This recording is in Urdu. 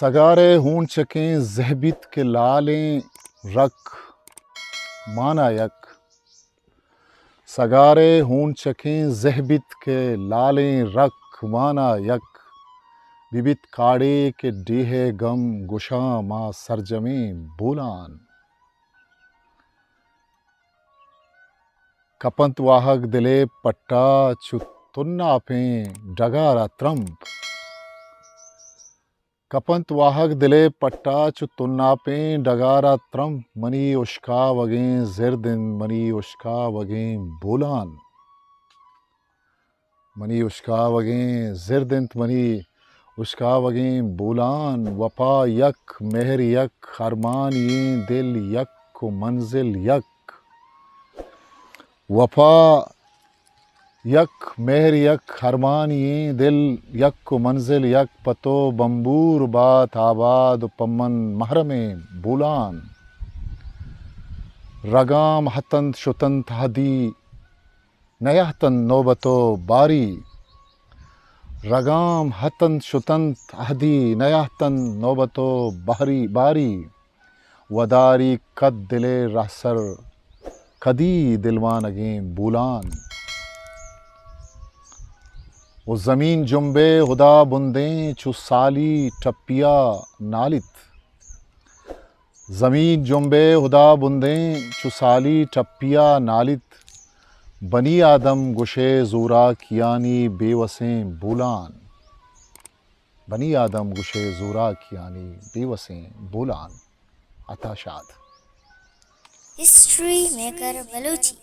سگارے ہون چکیں ذہبت کے لالیں رکھ مانا یک، سگارے ہون چکیں ذہبت کے لالیں رکھ مانا یک، ببت کاڑے کے ڈیہے غم گشاں ماں سرجمیں بولان، کپنت واہگ دلے پٹا چو تنا پیں ڈگارا ترمپ، کپنت واہگ دلے پٹا چو تنا پیں ڈگارا ترمپ، منی اشکا وگیں زردن منی اشکا وگیں بولان، منی اشکا وگیں زردنت منی اشکا وگیں بولان، وفا یک مہر یک ارمان یہ دل یک و منزل یک، وفا یک مہر یک ارمان یہ دل یک و منزل یک، پتو بمبور بات آباد و پمن محرم بولان، رگام ہتند شتند ہدی نیہتند نوبت و باری، رگام ہتند شتند ہدی نیہتند نوبت و باری، وداری کد دلے رہسر کدی دلوانگیں بولان، وہ زمین جنبے خدا بندیں چو سالی ٹپیا نالت، زمین جنبے خدا بندیں چو سالی ٹپیا نالت، بنی آدم گشے زورا کیانی بے وسیں بولان، بنی آدم گشے زورا کیانی بے وسیں بولان۔ عطا شاد۔ History maker Balochi